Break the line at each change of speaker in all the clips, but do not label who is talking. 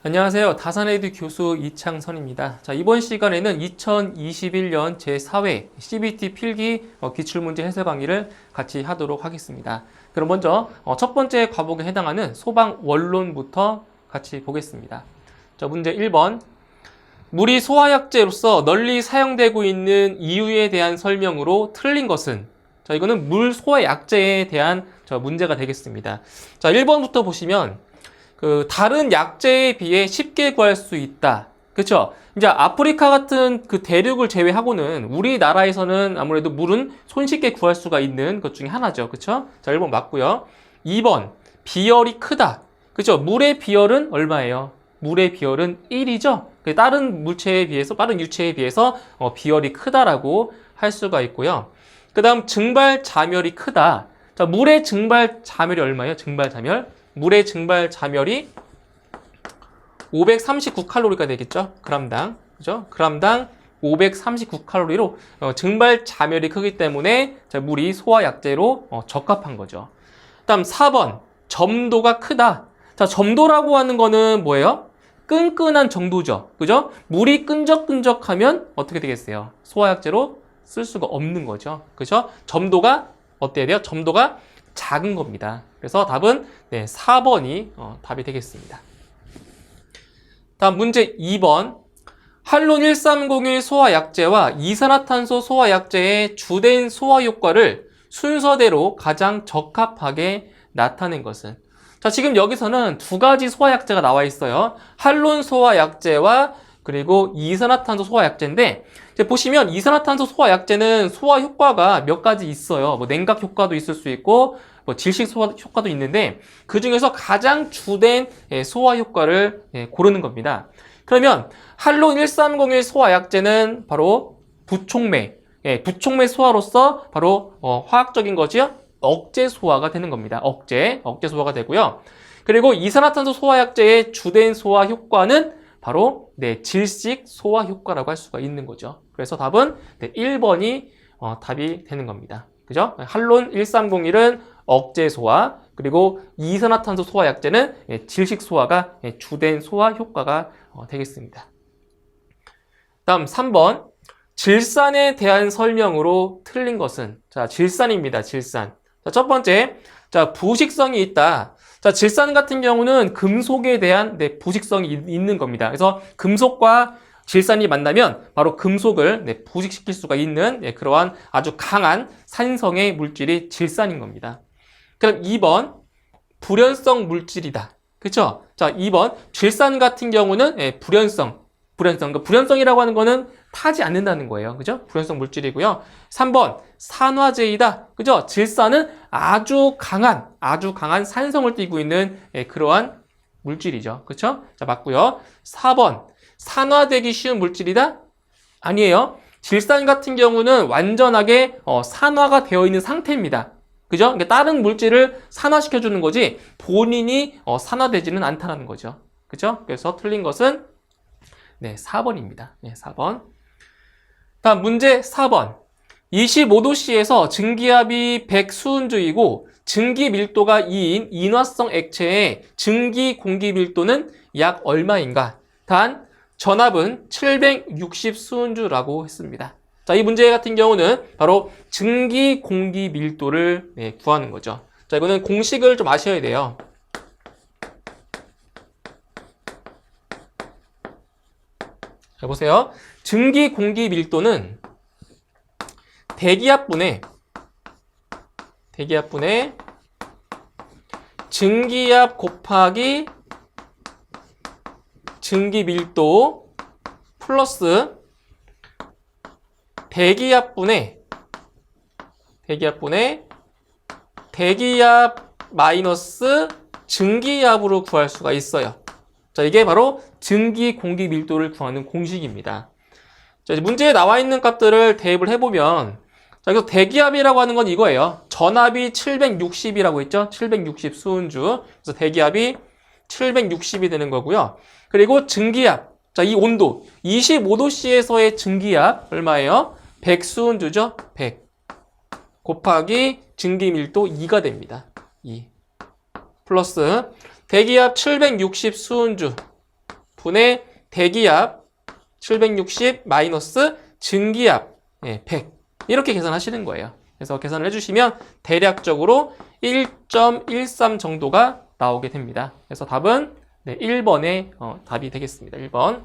안녕하세요. 다산에듀 교수 이창선입니다. 자, 이번 시간에는 2021년 제4회 CBT 필기 기출문제 해설 강의를 같이 하도록 하겠습니다. 그럼 먼저 첫 번째 과목에 해당하는 소방 원론부터 같이 보겠습니다. 자, 문제 1번. 물이 소화약제로서 널리 사용되고 있는 이유에 대한 설명으로 틀린 것은? 자, 이거는 물 소화약제에 대한 문제가 되겠습니다. 자, 1번부터 보시면 다른 약재에 비해 쉽게 구할 수 있다. 그쵸? 이제 아프리카 같은 그 대륙을 제외하고는 우리나라에서는 아무래도 물은 손쉽게 구할 수가 있는 것 중에 하나죠. 그쵸? 자, 1번 맞고요. 2번, 비열이 크다. 그쵸? 물의 비열은 얼마예요? 물의 비열은 1이죠? 다른 물체에 비해서, 다른 유체에 비해서 비열이 크다라고 할 수가 있고요. 그 다음, 증발 자멸이 크다. 자, 물의 증발 자멸이 얼마예요? 증발 자멸? 물의 증발 자멸이 539칼로리가 되겠죠? 그람당. 그죠? 그람당 539칼로리로 증발 자멸이 크기 때문에 물이 소화약제로 적합한 거죠. 다음 4번. 점도가 크다. 자, 점도라고 하는 거는 뭐예요? 끈끈한 정도죠. 그죠? 물이 끈적끈적하면 어떻게 되겠어요? 소화약제로 쓸 수가 없는 거죠. 그죠? 점도가 어때야 돼요? 점도가 작은 겁니다. 그래서 답은 4번이 답이 되겠습니다. 다음 문제 2번. 할론 1301 소화약제와 이산화탄소 소화약제의 주된 소화 효과를 순서대로 가장 적합하게 나타낸 것은? 자, 지금 여기서는 두 가지 소화약제가 나와 있어요. 할론 소화약제와 그리고 이산화탄소 소화약제인데, 이제 보시면 이산화탄소 소화약제는 소화 효과가 몇 가지 있어요. 뭐 냉각 효과도 있을 수 있고, 뭐 질식 소화 효과도 있는데, 그 중에서 가장 주된 소화 효과를 고르는 겁니다. 그러면 할론 1301 소화약제는 바로 부촉매, 부촉매 소화로서 바로 화학적인 거죠. 억제 소화가 되는 겁니다. 억제 소화가 되고요. 그리고 이산화탄소 소화약제의 주된 소화 효과는 바로 질식 소화 효과라고 할 수가 있는 거죠. 그래서 답은 1번이 답이 되는 겁니다. 그죠? 할론 1301은 억제 소화, 그리고 이산화탄소 소화약제는 질식 소화가 주된 소화 효과가 되겠습니다. 다음 3번. 질산에 대한 설명으로 틀린 것은? 자, 질산입니다. 질산. 자, 첫 번째. 자, 부식성이 있다. 자, 질산 같은 경우는 금속에 대한 부식성이 있는 겁니다. 그래서 금속과 질산이 만나면 바로 금속을 부식시킬 수가 있는 그러한 아주 강한 산성의 물질이 질산인 겁니다. 그럼 2번, 불연성 물질이다. 그쵸? 자, 2번, 질산 같은 경우는 불연성. 그 불연성이라고 하는 거는 타지 않는다는 거예요. 그죠? 불연성 물질이고요. 3번, 산화제이다. 그죠? 질산은 아주 강한 산성을 띠고 있는 그러한 물질이죠. 그쵸? 자, 맞고요. 4번, 산화되기 쉬운 물질이다? 아니에요. 질산 같은 경우는 완전하게 산화가 되어 있는 상태입니다. 그죠? 그러니까 다른 물질을 산화시켜주는 거지 본인이 산화되지는 않다는 거죠. 그죠? 그래서 틀린 것은 4번입니다. 4번. 다음 문제 4번. 25도씨에서 증기압이 100 수은주이고 증기 밀도가 2인 인화성 액체의 증기 공기 밀도는 약 얼마인가? 단 전압은 760 수은주라고 했습니다. 자, 이 문제 같은 경우는 바로 증기 공기 밀도를 구하는 거죠. 자, 이거는 공식을 좀 아셔야 돼요. 자, 보세요. 증기 공기 밀도는 대기압분의 증기압 곱하기 증기 밀도 플러스 대기압분의 대기압 마이너스 증기압으로 구할 수가 있어요. 자, 이게 바로 증기 공기 밀도를 구하는 공식입니다. 자, 이제 문제에 나와 있는 값들을 대입을 해보면, 자, 여기서 대기압이라고 하는 건 이거예요. 전압이 760이라고 했죠? 760 수은주. 그래서 대기압이 760이 되는 거고요. 그리고 증기압. 자, 이 온도. 25도씨에서의 증기압 얼마예요? 100 수은주죠? 100. 곱하기 증기 밀도 2가 됩니다. 2. 플러스 대기압 760 수은주 분의 대기압 760 마이너스 증기압 100 이렇게 계산하시는 거예요. 그래서 계산을 해주시면 대략적으로 1.13 정도가 나오게 됩니다. 그래서 답은 1번의 답이 되겠습니다. 1번.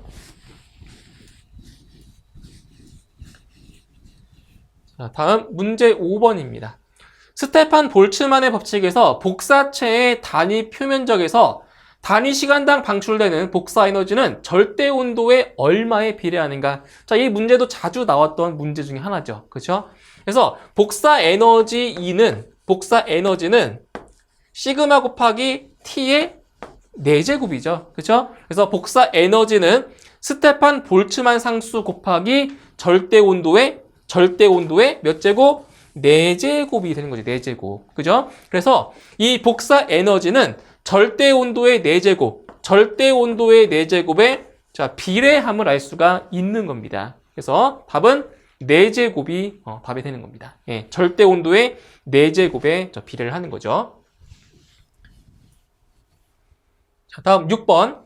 자, 다음 문제 5번입니다. 스테판 볼츠만의 법칙에서 복사체의 단위 표면적에서 단위 시간당 방출되는 복사 에너지는 절대 온도에 얼마에 비례하는가? 자, 이 문제도 자주 나왔던 문제 중에 하나죠. 그렇죠? 그래서 복사 에너지는 시그마 곱하기 T의 4제곱이죠. 그렇죠? 그래서 복사 에너지는 스테판 볼츠만 상수 곱하기 절대 온도의 몇 제곱? 4제곱이 되는 거죠. 4제곱. 그죠? 그래서 이 복사 에너지는 절대 온도의 4제곱, 절대 온도의 4제곱에 자, 비례함을 알 수가 있는 겁니다. 그래서 답은 4제곱이 답이 되는 겁니다. 예, 절대 온도의 4제곱에 비례를 하는 거죠. 자, 다음 6번.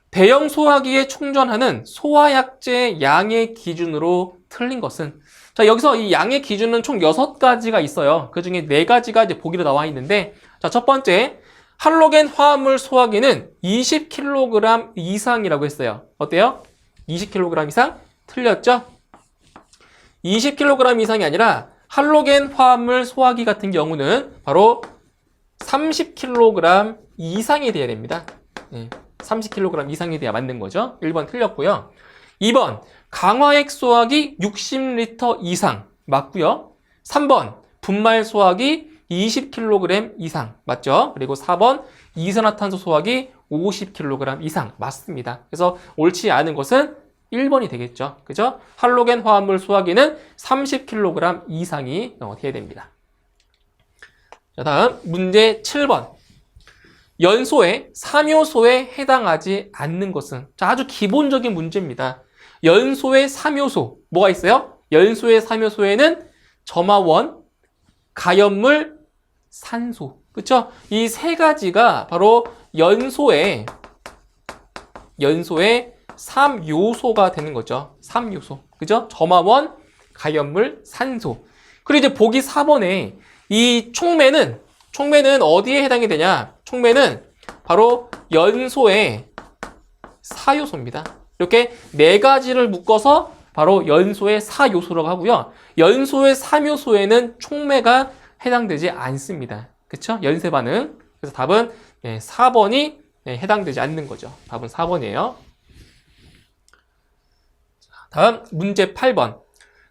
대형 소화기에 충전하는 소화약제 양의 기준으로 틀린 것은? 자, 여기서 이 양의 기준은 총 6가지가 있어요. 그 중에 4가지가 이제 보기로 나와 있는데, 자, 첫 번째, 할로겐 화합물 소화기는 20kg 이상이라고 했어요. 어때요? 20kg 이상? 틀렸죠? 20kg 이상이 아니라 할로겐 화합물 소화기 같은 경우는 바로 30kg 이상이 돼야 됩니다. 30kg 이상이 돼야 맞는 거죠. 1번 틀렸고요. 2번, 강화액 소화기 60L 이상 맞고요. 3번, 분말 소화기 20kg 이상 맞죠? 그리고 4번, 이산화탄소 소화기 50kg 이상 맞습니다. 그래서 옳지 않은 것은 1번이 되겠죠. 그죠? 할로겐 화합물 소화기는 30kg 이상이 돼야 됩니다. 자, 다음 문제 7번. 연소의 3요소에 해당하지 않는 것은? 자, 아주 기본적인 문제입니다. 연소의 3요소 뭐가 있어요? 연소의 3요소에는 점화원, 가염물, 산소. 그쵸? 이 세 가지가 바로 연소의 3요소가 되는 거죠. 3요소. 그죠? 점화원, 가염물, 산소. 그리고 이제 보기 4번에 이 촉매는 어디에 해당이 되냐? 촉매는 바로 연소의 4요소입니다. 이렇게 4가지를 묶어서 바로 연소의 4요소라고 하고요. 연소의 3요소에는 촉매가 해당되지 않습니다. 그쵸? 연쇄 반응. 그래서 답은 4번이 해당되지 않는 거죠. 답은 4번이에요. 다음 문제 8번.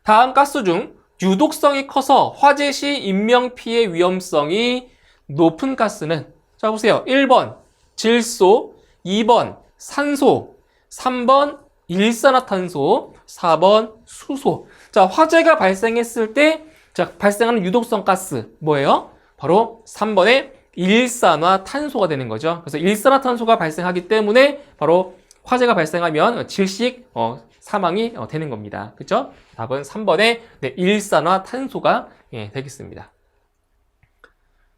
다음 가스 중 유독성이 커서 화재 시 인명피해 위험성이 높은 가스는? 자, 보세요. 1번 질소, 2번 산소, 3번 일산화탄소, 4번 수소. 자, 화재가 발생했을 때 발생하는 유독성 가스 뭐예요? 바로 3번의 일산화탄소가 되는 거죠. 그래서 일산화탄소가 발생하기 때문에 바로 화재가 발생하면 질식 사망이 되는 겁니다. 그렇죠? 답은 3번의 일산화탄소가 되겠습니다.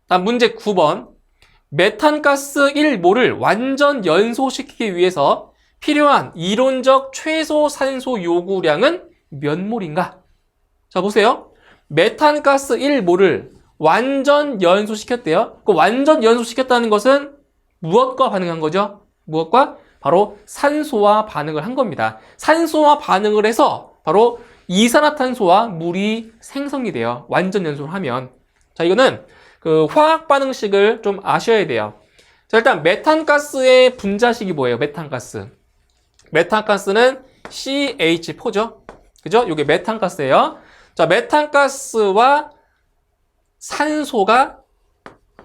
다음 문제 9번. 메탄가스 1몰을 완전 연소시키기 위해서 필요한 이론적 최소 산소 요구량은 몇 몰인가? 자, 보세요. 메탄가스 1몰을 완전 연소시켰대요. 그 완전 연소시켰다는 것은 무엇과 반응한 거죠? 무엇과? 바로 산소와 반응을 한 겁니다. 산소와 반응을 해서 바로 이산화탄소와 물이 생성이 돼요. 완전 연소를 하면. 자, 이거는 그 화학 반응식을 좀 아셔야 돼요. 자, 일단 메탄가스의 분자식이 뭐예요? 메탄가스는 CH4죠. 그죠? 이게 메탄가스예요. 자, 메탄가스와 산소가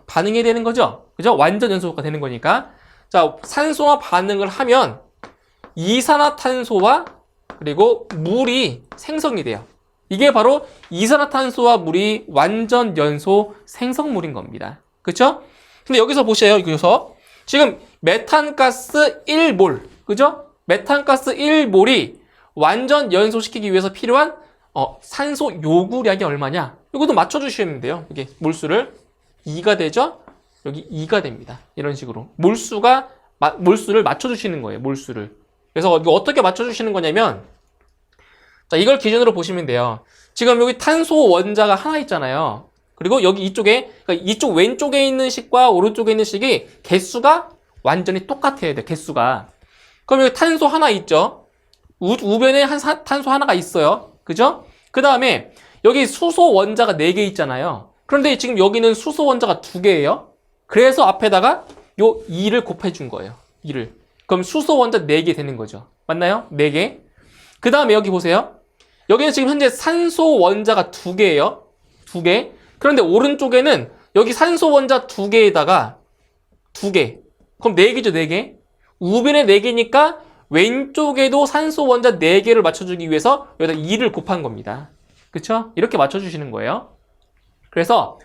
반응이 되는 거죠. 그죠? 완전 연소가 되는 거니까. 자, 산소와 반응을 하면 이산화탄소와 그리고 물이 생성이 돼요. 이게 바로 이산화탄소와 물이 완전 연소 생성물인 겁니다. 그렇죠? 근데 여기서 보세요. 여기서 지금 메탄가스 1몰, 그죠? 메탄가스 1몰이 완전 연소시키기 위해서 필요한 산소 요구량이 얼마냐? 이것도 맞춰주시면 돼요. 이게 몰수를 2가 되죠? 여기 2가 됩니다. 이런 식으로 몰수를 맞춰주시는 거예요. 몰수를. 그래서 이거 어떻게 맞춰주시는 거냐면, 자, 이걸 기준으로 보시면 돼요. 지금 여기 탄소 원자가 하나 있잖아요. 그리고 여기 이쪽에, 그러니까 이쪽 왼쪽에 있는 식과 오른쪽에 있는 식이 개수가 완전히 똑같아야 돼, 개수가. 그럼 여기 탄소 하나 있죠? 우변에 탄소 하나가 있어요. 그죠? 그 다음에 여기 수소 원자가 4개 있잖아요. 그런데 지금 여기는 수소 원자가 2개예요. 그래서 앞에다가 요 2를 곱해준 거예요. 2를. 그럼 수소 원자 4개 되는 거죠. 맞나요? 4개. 그 다음에 여기 보세요. 여기는 지금 현재 산소 원자가 2개예요. 2개. 그런데 오른쪽에는 여기 산소 원자 2개에다가 2개. 그럼 4개죠, 4개. 우변에 4개니까 왼쪽에도 산소 원자 4개를 맞춰주기 위해서 여기다 2를 곱한 겁니다. 그쵸? 이렇게 맞춰주시는 거예요. 그래서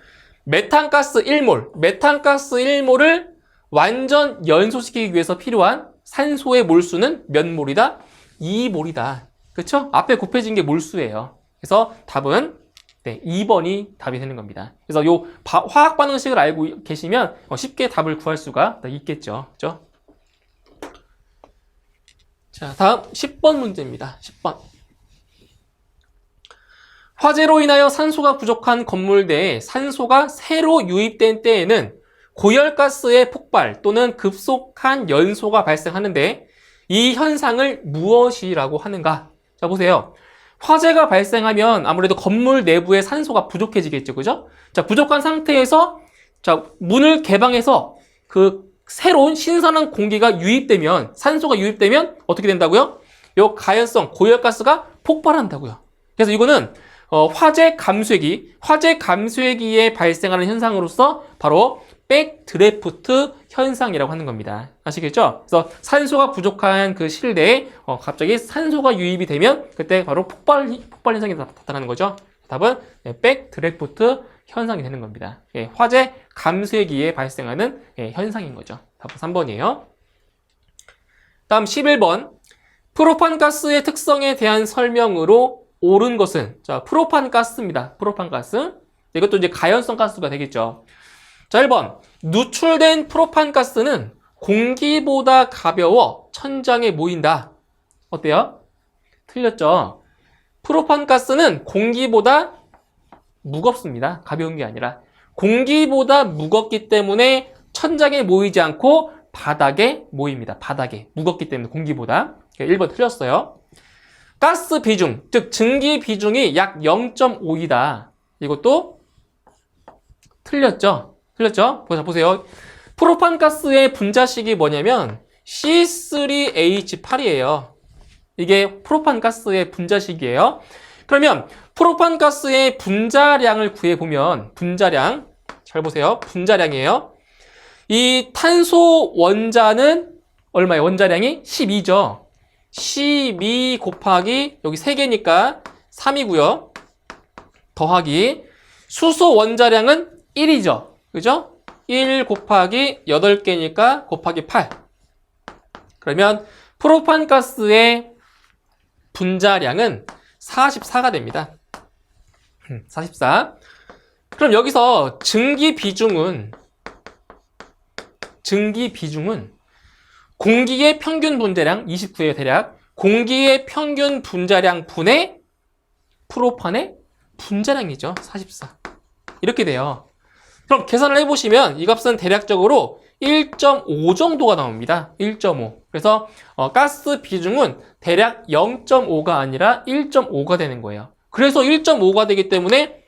메탄가스 1몰, 메탄가스 1몰을 완전 연소시키기 위해서 필요한 산소의 몰수는 몇 몰이다? 2몰이다. 그쵸? 앞에 곱해진 게 몰수예요. 그래서 답은 2번이 답이 되는 겁니다. 그래서 요 화학 반응식을 알고 계시면 쉽게 답을 구할 수가 있겠죠. 그죠? 자, 다음 10번 문제입니다. 10번. 화재로 인하여 산소가 부족한 건물 내에 산소가 새로 유입된 때에는 고열가스의 폭발 또는 급속한 연소가 발생하는데 이 현상을 무엇이라고 하는가? 자, 보세요. 화재가 발생하면 아무래도 건물 내부에 산소가 부족해지겠죠. 그죠? 자, 부족한 상태에서 자, 문을 개방해서 그 새로운 신선한 공기가 유입되면, 산소가 유입되면 어떻게 된다고요? 요 가연성 고열가스가 폭발한다고요. 그래서 이거는 화재 감쇄기에 발생하는 현상으로서 바로 백드래프트 현상이라고 하는 겁니다. 아시겠죠? 그래서 산소가 부족한 그 실내에 갑자기 산소가 유입이 되면 그때 바로 폭발 현상이 나타나는 거죠. 답은 백드래프트 현상이 되는 겁니다. 화재 감쇄기에 발생하는 현상인 거죠. 답은 3번이에요. 다음 11번. 프로판가스의 특성에 대한 설명으로 옳은 것은, 자, 프로판가스입니다. 프로판가스. 이것도 이제 가연성 가스가 되겠죠. 자, 1번. 누출된 프로판가스는 공기보다 가벼워 천장에 모인다. 어때요? 틀렸죠? 프로판가스는 공기보다 무겁습니다. 가벼운 게 아니라. 공기보다 무겁기 때문에 천장에 모이지 않고 바닥에 모입니다. 바닥에. 무겁기 때문에 공기보다. 1번 틀렸어요. 가스 비중, 즉 증기 비중이 약 0.5이다. 이것도 틀렸죠? 틀렸죠? 보세요. 프로판가스의 분자식이 뭐냐면 C3H8이에요. 이게 프로판가스의 분자식이에요. 그러면 프로판가스의 분자량을 구해보면 분자량, 잘 보세요. 분자량이에요. 이 탄소 원자는 얼마예요? 원자량이 12죠. 12 곱하기 여기 3개니까 3이고요. 더하기 수소 원자량은 1이죠. 그죠? 1 곱하기 8개니까 곱하기 8. 그러면 프로판가스의 분자량은 44가 됩니다. 44. 그럼 여기서 증기 비중은 공기의 평균 분자량 29예요, 대략. 공기의 평균 분자량 분의 프로판의 분자량이죠. 44. 이렇게 돼요. 그럼 계산을 해보시면 이 값은 대략적으로 1.5 정도가 나옵니다. 1.5. 그래서 가스 비중은 대략 0.5가 아니라 1.5가 되는 거예요. 그래서 1.5가 되기 때문에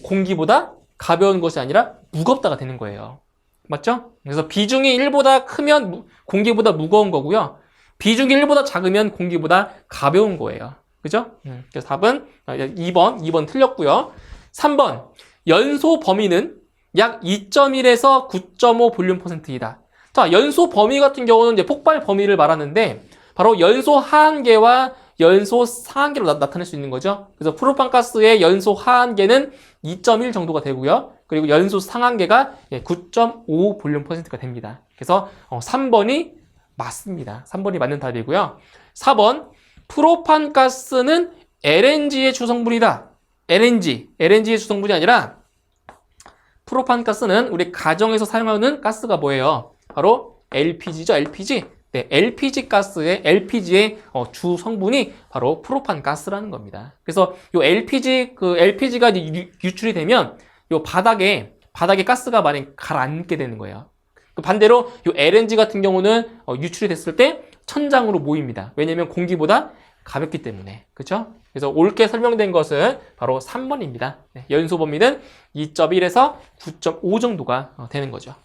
공기보다 가벼운 것이 아니라 무겁다가 되는 거예요. 맞죠? 그래서 비중이 1보다 크면 공기보다 무거운 거고요. 비중이 1보다 작으면 공기보다 가벼운 거예요. 그죠? 그래서 답은 2번 틀렸고요. 3번. 연소 범위는 약 2.1에서 9.5 볼륨 %이다. 자, 연소 범위 같은 경우는 이제 폭발 범위를 말하는데 바로 연소 하한계와 연소 상한계로 나타낼 수 있는 거죠. 그래서 프로판가스의 연소 하한계는 2.1 정도가 되고요. 그리고 연소 상한계가 9.5 볼륨 %가 됩니다. 그래서 3번이 맞습니다. 3번이 맞는 답이고요. 4번. 프로판가스는 LNG의 주성분이다. LNG의 주성분이 아니라 프로판가스는 우리 가정에서 사용하는 가스가 뭐예요? 바로 LPG죠. LPG. 네, LPG의 주 성분이 바로 프로판 가스라는 겁니다. 그래서 요 LPG가 유출이 되면 요 바닥에 가스가 많이 가라앉게 되는 거예요. 반대로 요 LNG 같은 경우는 유출이 됐을 때 천장으로 모입니다. 왜냐면 공기보다 가볍기 때문에. 그렇죠? 그래서 옳게 설명된 것은 바로 3번입니다. 네, 연소 범위는 2.1에서 9.5 정도가 되는 거죠.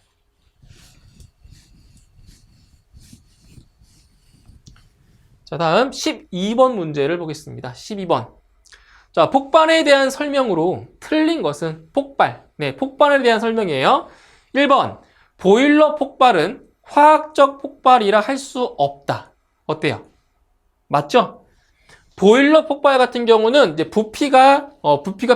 자, 다음 12번 문제를 보겠습니다. 12번. 자, 폭발에 대한 설명으로 틀린 것은 폭발. 네, 폭발에 대한 설명이에요. 1번. 보일러 폭발은 화학적 폭발이라 할 수 없다. 어때요? 맞죠? 보일러 폭발 같은 경우는 이제 부피가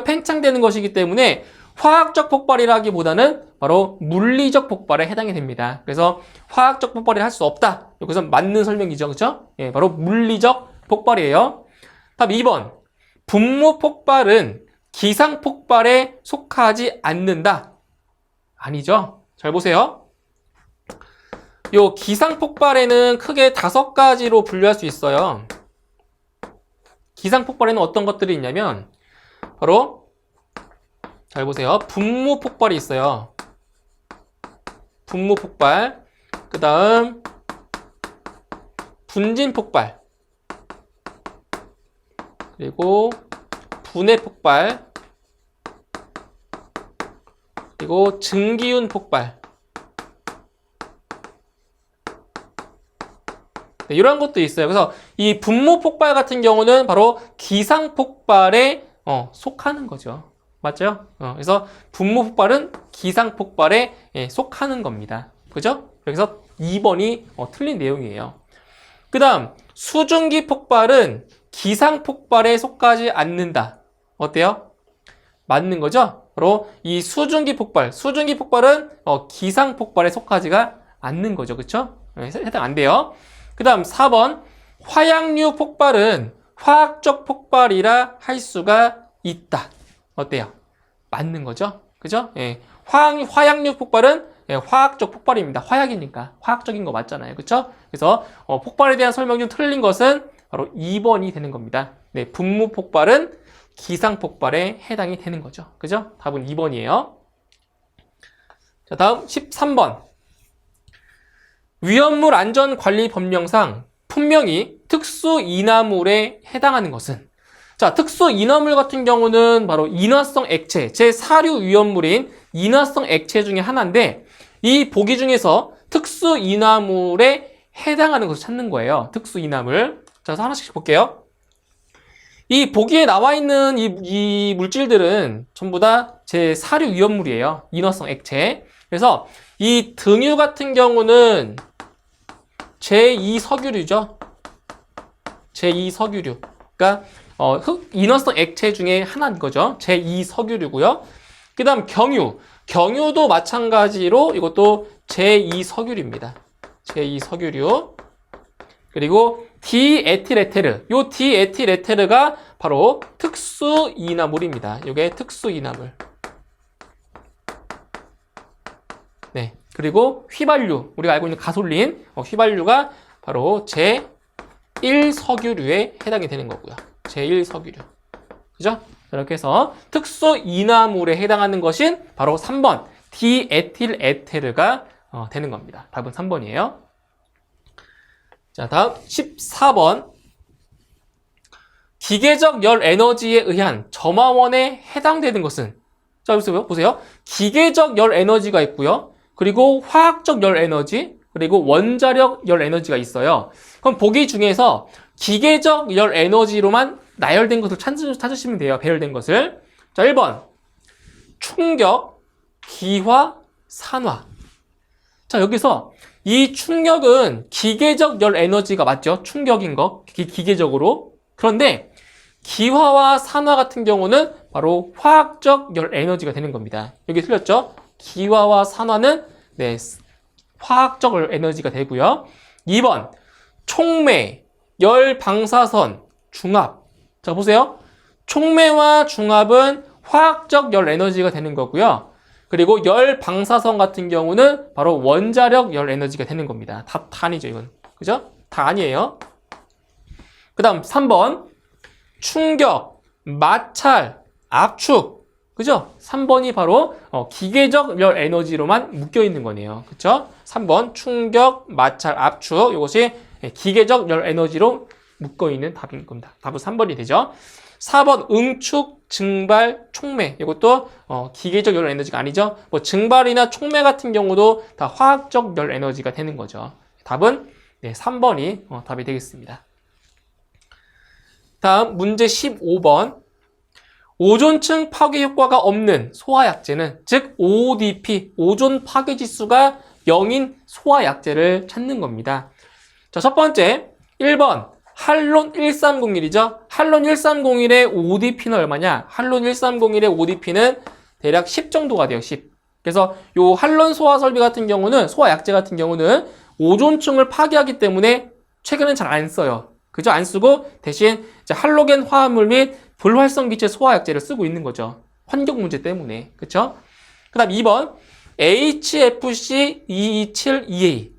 팽창되는 것이기 때문에 화학적 폭발이라기보다는 바로 물리적 폭발에 해당이 됩니다. 그래서 화학적 폭발이라 할 수 없다. 여기서 맞는 설명이죠. 그렇죠? 예, 바로 물리적 폭발이에요. 다음 2번. 분무 폭발은 기상 폭발에 속하지 않는다. 아니죠? 잘 보세요. 요 기상 폭발에는 크게 5가지로 분류할 수 있어요. 기상 폭발에는 어떤 것들이 있냐면 바로 잘 보세요. 분무 폭발이 있어요. 분무 폭발. 그다음 분진 폭발. 그리고 분해 폭발. 그리고 증기윤 폭발. 네, 이런 것도 있어요. 그래서 이 분무 폭발 같은 경우는 바로 기상 폭발에 속하는 거죠. 맞죠? 그래서 분무 폭발은 기상 폭발에 속하는 겁니다. 그죠? 그래서 2번이 틀린 내용이에요. 그 다음 수증기 폭발은 기상 폭발에 속하지 않는다. 어때요? 맞는 거죠? 바로 이 수증기 폭발은 기상 폭발에 속하지가 않는 거죠. 그쵸? 해당 안 돼요. 그 다음 4번 화약류 폭발은 화학적 폭발이라 할 수가 있다. 어때요? 맞는 거죠? 그죠? 예. 화약류 폭발은 화학적 폭발입니다. 화약이니까 화학적인 거 맞잖아요. 그쵸? 그래서 폭발에 대한 설명 중 틀린 것은 바로 2번이 되는 겁니다. 네, 분무 폭발은 기상 폭발에 해당이 되는 거죠. 그죠? 답은 2번이에요. 자, 다음 13번. 위험물 안전관리법령상 분명히 특수 인화물에 해당하는 것은, 자, 특수 인화물 같은 경우는 바로 인화성 액체, 제4류 위험물인 인화성 액체 중에 하나인데, 이 보기 중에서 특수 인화물에 해당하는 것을 찾는 거예요. 특수 인화물. 자, 그래서 하나씩 볼게요. 이 보기에 나와 있는 이 물질들은 전부 다 제4류 위험물이에요. 인화성 액체. 그래서 이 등유 같은 경우는 제2석유류죠. 제2석유류. 그러니까 인화성 액체 중에 하나인 거죠. 제2석유류고요. 그 다음 경유도 마찬가지로 이것도 제2석유류입니다. 제2석유류. 그리고 디에틸에테르. 요 디에틸에테르가 바로 특수인화물입니다. 이게 특수인화물. 네. 그리고 휘발유. 우리가 알고 있는 가솔린. 휘발유가 바로 제1석유류에 해당이 되는 거고요. 제1석유류. 그죠? 이렇게 해서 특수인화물에 해당하는 것인 바로 3번. 디에틸에테르가 되는 겁니다. 답은 3번이에요. 자, 다음 14번. 기계적 열 에너지에 의한 점화원에 해당되는 것은, 자, 보세요. 기계적 열 에너지가 있고요. 그리고 화학적 열 에너지, 그리고 원자력 열 에너지가 있어요. 그럼 보기 중에서 기계적 열 에너지로만 나열된 것을 찾으시면 돼요. 배열된 것을. 자, 1번. 충격, 기화, 산화. 자, 여기서 이 충격은 기계적 열 에너지가 맞죠? 충격인 거, 기계적으로. 그런데 기화와 산화 같은 경우는 바로 화학적 열 에너지가 되는 겁니다. 여기 틀렸죠? 기화와 산화는 네, 화학적 열 에너지가 되고요. 2번, 촉매, 열 방사선, 중압. 자, 보세요. 촉매와 중압은 화학적 열 에너지가 되는 거고요. 그리고 열 방사선 같은 경우는 바로 원자력 열 에너지가 되는 겁니다. 답 탄이죠, 이건. 그죠? 다 아니에요. 그 다음 3번 충격, 마찰, 압축. 그죠? 3번이 바로 기계적 열 에너지로만 묶여 있는 거네요. 그쵸? 3번 충격, 마찰, 압축. 이것이 기계적 열 에너지로 묶어 있는 답인 겁니다. 답은 3번이 되죠. 4번 응축, 증발, 촉매. 이것도 기계적 열 에너지가 아니죠. 뭐 증발이나 촉매 같은 경우도 다 화학적 열 에너지가 되는 거죠. 답은 3번이 답이 되겠습니다. 다음 문제 15번. 오존층 파괴 효과가 없는 소화약제는, 즉 ODP, 오존 파괴 지수가 0인 소화약제를 찾는 겁니다. 자, 첫 번째 1번 할론 1301이죠. 할론 1301의 ODP는 얼마냐? 할론 1301의 ODP는 대략 10 정도가 돼요. 10. 그래서 요 할론 소화 설비 같은 경우는, 소화약제 같은 경우는 오존층을 파괴하기 때문에 최근엔 잘 안 써요. 그죠? 안 쓰고 대신 이제 할로겐 화합물 및 불활성기체 소화약제를 쓰고 있는 거죠. 환경 문제 때문에. 그쵸? 그 다음 2번 HFC227EA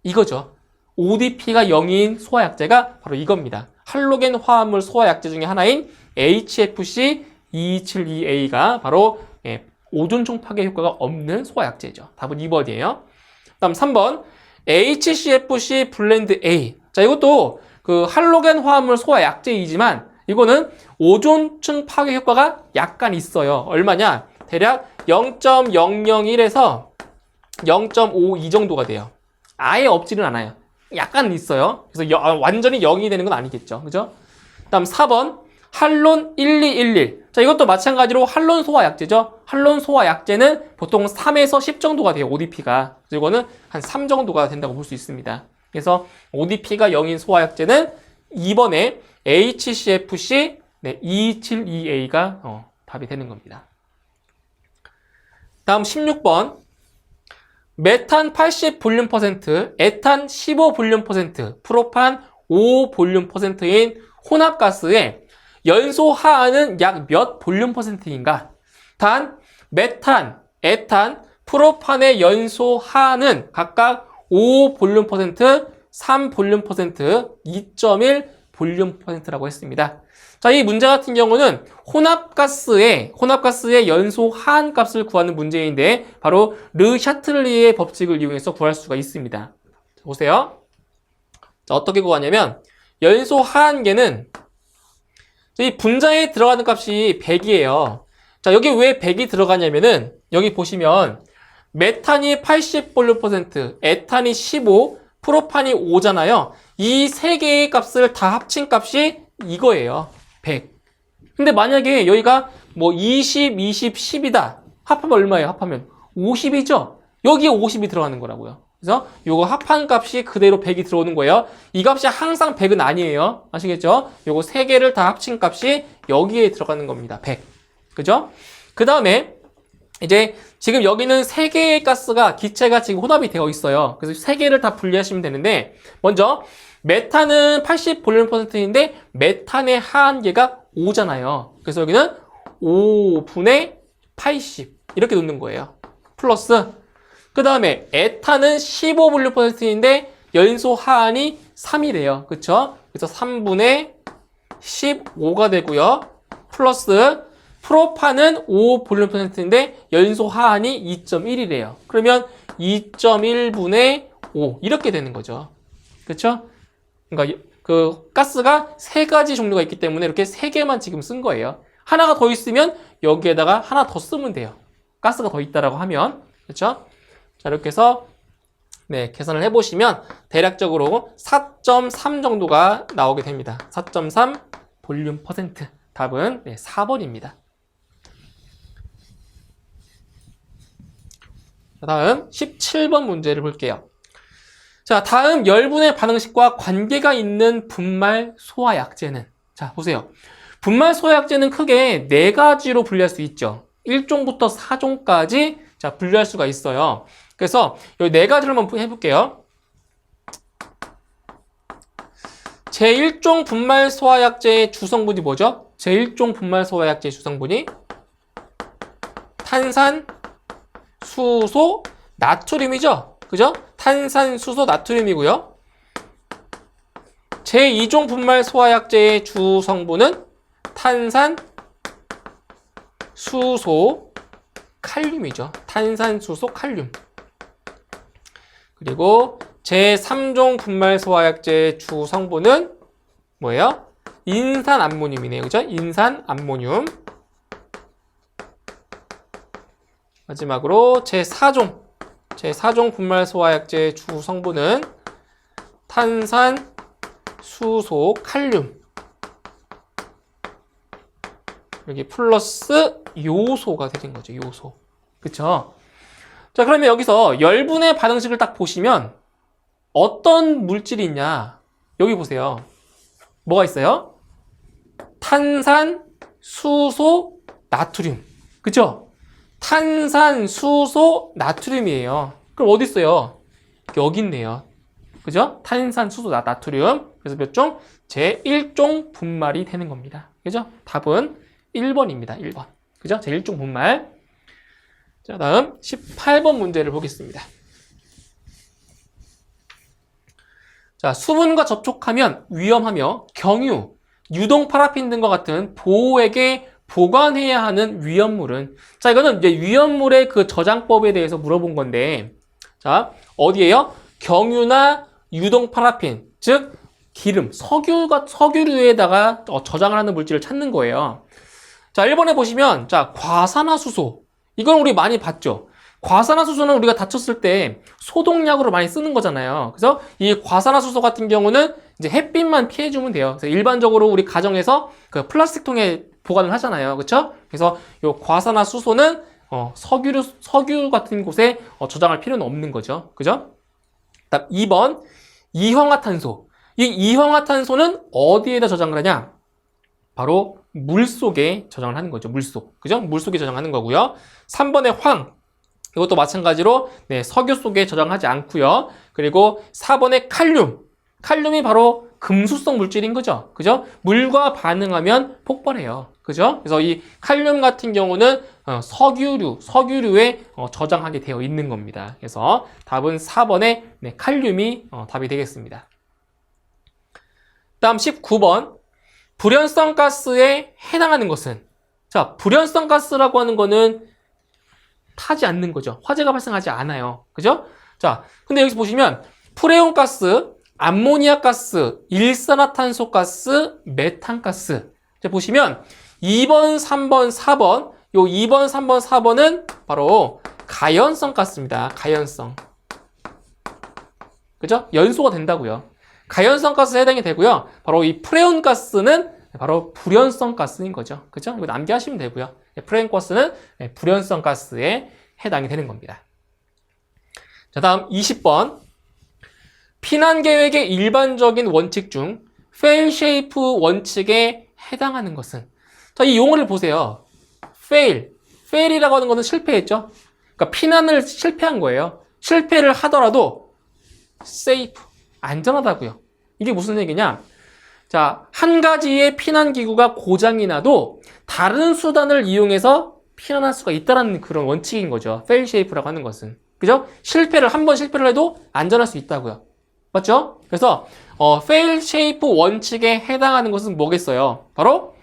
이거죠. ODP가 0인 소화약제가 바로 이겁니다. 할로겐 화합물 소화약제 중에 하나인 HFC227EA가 바로 오존층 파괴 효과가 없는 소화약제죠. 답은 2번이에요. 그 다음 3번 HCFC 블렌드 A. 자, 이것도 그 할로겐 화합물 소화약제이지만 이거는 오존층 파괴 효과가 약간 있어요. 얼마냐? 대략 0.001에서 0.52 정도가 돼요. 아예 없지는 않아요. 약간 있어요. 그래서 완전히 0이 되는 건 아니겠죠. 그죠? 그 다음 4번 할론 1211. 자, 이것도 마찬가지로 할론 소화약제죠. 할론 소화약제는 보통 3에서 10 정도가 돼요. ODP가. 그래서 이거는 한 3 정도가 된다고 볼 수 있습니다. 그래서 ODP가 0인 소화약제는 2번에 HCFC 227EA가 답이 되는 겁니다. 다음 16번 메탄 80 볼륨 퍼센트, 에탄 15 볼륨 퍼센트, 프로판 5 볼륨 퍼센트인 혼합가스의 연소 하한은 약 몇 볼륨 퍼센트인가? 단 메탄, 에탄, 프로판의 연소 하한은 각각 5 볼륨 퍼센트, 3 볼륨 퍼센트, 2.1 볼륨 퍼센트라고 했습니다. 자, 이 문제 같은 경우는 혼합가스의 연소 하한 값을 구하는 문제인데 바로 르 샤틀리의 법칙을 이용해서 구할 수가 있습니다. 자, 보세요. 자, 어떻게 구하냐면 연소 하한계는 이 분자에 들어가는 값이 100이에요. 자, 여기 왜 100이 들어가냐면은 여기 보시면 메탄이 80 볼륨 퍼센트, 에탄이 15, 프로판이 5잖아요. 이 세 개의 값을 다 합친 값이 이거예요. 100. 근데 만약에 여기가 뭐 20, 20, 10이다. 합하면 얼마예요? 합하면 50이죠? 여기에 50이 들어가는 거라고요. 그래서 요거 합한 값이 그대로 100이 들어오는 거예요. 이 값이 항상 100은 아니에요. 아시겠죠? 요거 세 개를 다 합친 값이 여기에 들어가는 겁니다. 100. 그죠? 그 다음에 이제 지금 여기는 세 개의 가스가 기체가 지금 혼합이 되어 있어요. 그래서 세 개를 다 분리하시면 되는데 먼저 메탄은 80 볼륨 퍼센트인데 메탄의 하한계가 5잖아요. 그래서 여기는 5분의 80 이렇게 놓는 거예요. 플러스 그 다음에 에탄은 15 볼륨 퍼센트인데 연소 하한이 3이래요. 그쵸? 그래서 3분의 15가 되고요. 플러스 프로판은 5 볼륨 퍼센트인데 연소 하한이 2.1이래요. 그러면 2.1분의 5 이렇게 되는 거죠. 그렇죠? 그러니까 그 가스가 세 가지 종류가 있기 때문에 이렇게 세 개만 지금 쓴 거예요. 하나가 더 있으면 여기에다가 하나 더 쓰면 돼요. 가스가 더 있다라고 하면. 그렇죠? 자, 이렇게 해서 계산을 해보시면 대략적으로 4.3 정도가 나오게 됩니다. 4.3 볼륨 퍼센트. 답은 4번입니다. 자, 다음 17번 문제를 볼게요. 자, 다음 열분의 반응식과 관계가 있는 분말 소화약제는, 자, 보세요. 분말 소화약제는 크게 4가지로 분류할 수 있죠. 1종부터 4종까지 자, 분류할 수가 있어요. 그래서 이 4가지를 한번 해볼게요. 제1종 분말 소화약제의 주성분이 뭐죠? 제1종 분말 소화약제의 주성분이 탄산, 수소, 나트륨이죠? 그죠? 탄산, 수소, 나트륨이고요. 제2종 분말 소화약제의 주 성분은 탄산, 수소, 칼륨이죠. 탄산, 수소, 칼륨. 그리고 제3종 분말 소화약제의 주 성분은 뭐예요? 인산암모늄이네요. 그죠? 인산암모늄. 마지막으로 제4종 분말 소화약제의 주 성분은 탄산, 수소, 칼륨. 여기 플러스 요소가 되는 거죠. 요소. 그쵸? 자, 그러면 여기서 열분의 반응식을 딱 보시면 어떤 물질이 있냐? 여기 보세요. 뭐가 있어요? 탄산, 수소, 나트륨. 그쵸? 탄산, 수소, 나트륨이에요. 그럼 어디 있어요? 여기 있네요. 그죠? 탄산, 수소, 나트륨. 그래서 몇 종? 제1종 분말이 되는 겁니다. 그죠? 답은 1번입니다. 1번. 그죠? 제1종 분말. 자, 다음 18번 문제를 보겠습니다. 자, 수분과 접촉하면 위험하며 경유, 유동 파라핀 등과 같은 보호액에 보관해야 하는 위험물은, 자, 이거는 이제 위험물의 그 저장법에 대해서 물어본 건데, 자, 어디에요? 경유나 유동 파라핀, 즉 기름, 석유류에다가 저장을 하는 물질을 찾는 거예요. 자, 1번에 보시면, 자, 과산화수소. 이건 우리 많이 봤죠? 과산화수소는 우리가 다쳤을 때 소독약으로 많이 쓰는 거잖아요. 그래서 이 과산화수소 같은 경우는 이제 햇빛만 피해주면 돼요. 그래서 일반적으로 우리 가정에서 그 플라스틱 통에 보관을 하잖아요. 그렇죠? 그래서 이 과산화수소는 석유 같은 곳에 저장할 필요는 없는 거죠. 그죠? 다음 2번 이황화탄소. 이 이황화탄소는 어디에다 저장을 하냐? 바로 물 속에 저장을 하는 거죠. 물속. 그죠? 물 속에 저장하는 거고요. 3번의 황. 이것도 마찬가지로 네, 석유 속에 저장하지 않고요. 그리고 4번의 칼륨. 칼륨이 바로 금수성 물질인 거죠. 그죠? 물과 반응하면 폭발해요. 그죠? 그래서 이 칼륨 같은 경우는 석유류에 저장하게 되어 있는 겁니다. 그래서 답은 4번의 네, 칼륨이 답이 되겠습니다. 다음 19번. 불연성 가스에 해당하는 것은, 자, 불연성 가스라고 하는 거는 타지 않는 거죠. 화재가 발생하지 않아요. 그죠? 자, 근데 여기서 보시면 프레온 가스, 암모니아 가스, 일산화탄소 가스, 메탄 가스. 자, 보시면 2번, 3번, 4번. 요 2번, 3번, 4번은 바로 가연성 가스입니다. 가연성. 그죠? 연소가 된다고요. 가연성 가스에 해당이 되고요. 바로 이 프레온 가스는 바로 불연성 가스인 거죠. 그죠? 이거 남기하시면 되고요. 프레온 가스는 불연성 가스에 해당이 되는 겁니다. 자, 다음 20번. 피난 계획의 일반적인 원칙 중 fail shape 원칙에 해당하는 것은, 자, 이 용어를 보세요. fail이라고 하는 것은 실패했죠. 그러니까 피난을 실패한 거예요. 실패를 하더라도 safe, 안전하다고요. 이게 무슨 얘기냐? 자, 한 가지의 피난기구가 고장이 나도 다른 수단을 이용해서 피난할 수가 있다는 그런 원칙인 거죠. fail safe라고 하는 것은. 그죠? 한 번 실패를 해도 안전할 수 있다고요. 맞죠? 그래서 fail shape 원칙에 해당하는 것은 뭐겠어요? 바로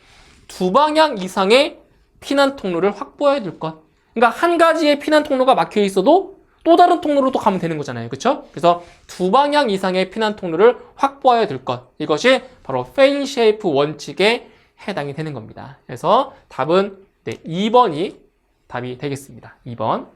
두 방향 이상의 피난 통로를 확보해야 될 것. 그러니까 한 가지의 피난 통로가 막혀 있어도 또 다른 통로로 또 가면 되는 거잖아요. 그렇죠? 그래서 두 방향 이상의 피난 통로를 확보해야 될 것. 이것이 바로 fail shape 원칙에 해당이 되는 겁니다. 그래서 답은 네, 2번이 답이 되겠습니다. 2번.